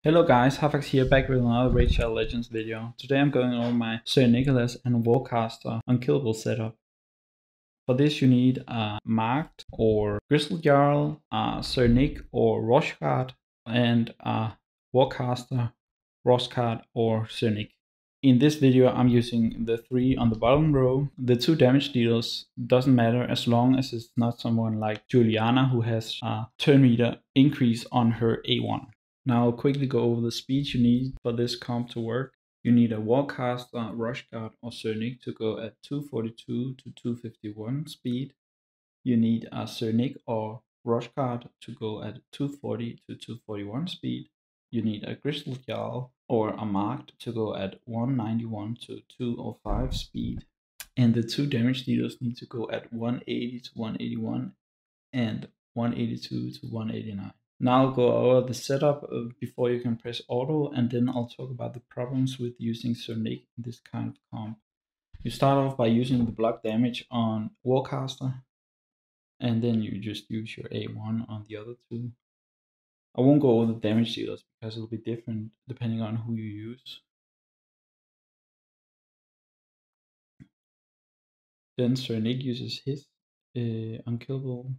Hello guys, Hafax here back with another Roshcard Legends video. Today I'm going over my Sir Nicholas and Warcaster Unkillable setup. For this you need a Marked or Grizzled Jarl, a Sir Nick or Roshcard, and a Warcaster, Roshcard or Sir Nick. In this video I'm using the 3 on the bottom row. The 2 damage dealers doesn't matter as long as it's not someone like Juliana who has a turn meter increase on her A1. Now I'll quickly go over the speed you need for this comp to work. You need a Warcaster, Roshcard or Sir Nick to go at 242 to 251 speed. You need a Sir Nick or Roshcard to go at 240 to 241 speed. You need a Grizzled Jarl or a Marked to go at 191 to 205 speed. And the 2 damage dealers need to go at 180 to 181 and 182 to 189. Now I'll go over the setup before you can press auto, and then I'll talk about the problems with using Sir Nick in this kind of comp. You start off by using the block damage on Warcaster, and then you just use your A1 on the other 2. I won't go over the damage dealers because it'll be different depending on who you use. Then Sir Nick uses his Unkillable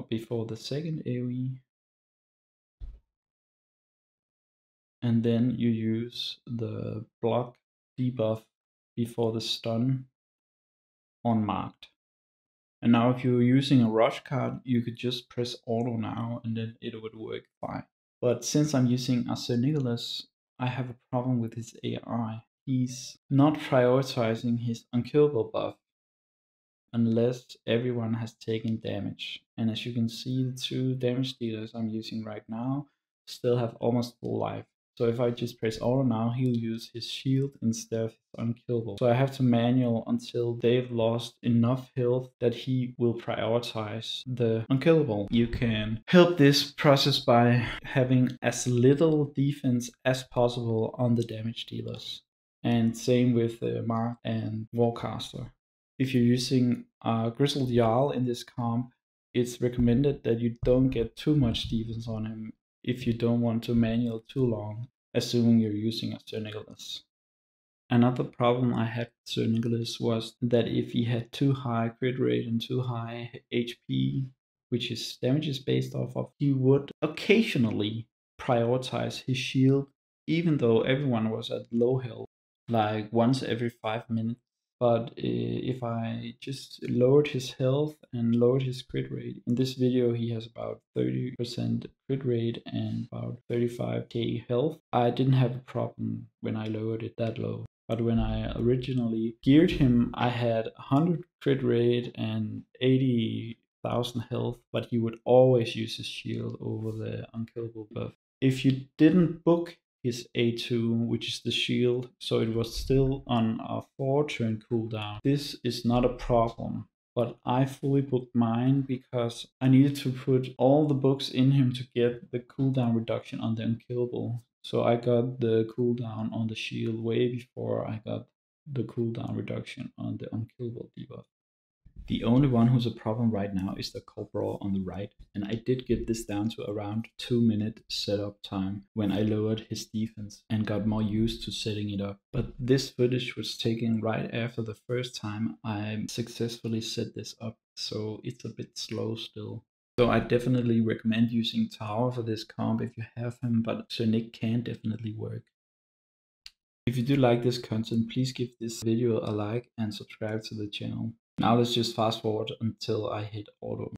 before the second AoE. And then you use the block debuff before the stun on Marked. And now if you're using a Roshcard, you could just press auto now and then it would work fine. But since I'm using a Sir Nicholas, I have a problem with his AI. He's not prioritizing his Unkillable buff unless everyone has taken damage. And as you can see, the 2 damage dealers I'm using right now still have almost full life. So if I just press auto now, he'll use his shield instead of his Unkillable. So I have to manual until they've lost enough health that he will prioritize the Unkillable. You can help this process by having as little defense as possible on the damage dealers. And same with Mark and Warcaster. If you're using a Grizzled Jarl in this comp, it's recommended that you don't get too much defense on him if you don't want to manual too long, assuming you're using a Sir Nicholas. Another problem I had with Sir Nicholas was that if he had too high crit rate and too high HP, which his damage is based off of, he would occasionally prioritize his shield even though everyone was at low health, like once every 5 minutes. But if I just lowered his health and lowered his crit rate, in this video he has about 30% crit rate and about 35k health. I didn't have a problem when I lowered it that low. But when I originally geared him, I had 100 crit rate and 80,000 health, but he would always use his shield over the Unkillable buff. If you didn't book his A2, which is the shield, so it was still on a 4-turn cooldown, this is not a problem. But I fully booked mine because I needed to put all the books in him to get the cooldown reduction on the Unkillable. So I got the cooldown on the shield way before I got the cooldown reduction on the Unkillable debuff. The only one who's a problem right now is the Corporal on the right, and I did get this down to around 2-minute setup time when I lowered his defense and got more used to setting it up. But this footage was taken right after the first time I successfully set this up, so it's a bit slow still. So I definitely recommend using Tower for this comp if you have him, but Sir Nick can definitely work. If you do like this content, please give this video a like and subscribe to the channel. Now let's just fast forward until I hit auto.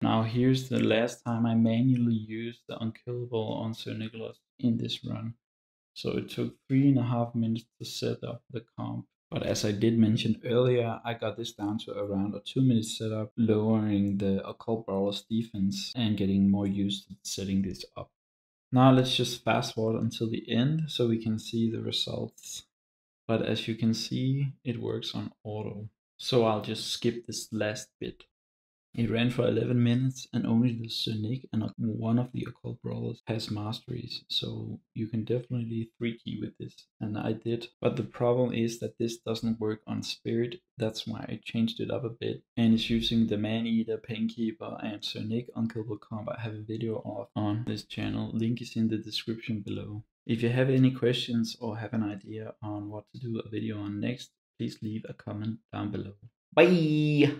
Now here's the last time I manually used the Unkillable on Sir Nicholas in this run. So it took 3.5 minutes to set up the comp. But as I did mention earlier, I got this down to around a 2-minute setup, lowering the Occult Brawler's defense and getting more used to setting this up. Now let's just fast forward until the end so we can see the results. But as you can see, it works on auto. So I'll just skip this last bit. It ran for 11 minutes, and only the Sir Nick and one of the occult brawlers has masteries, so you can definitely 3-key with this, and I did. But the problem is that this doesn't work on Spirit, that's why I changed it up a bit, and it's using the Man-Eater, Painkeeper, and Sir Nick Unkillable combo. I have a video of on this channel, link is in the description below. If you have any questions or have an idea on what to do a video on next, please leave a comment down below. Bye!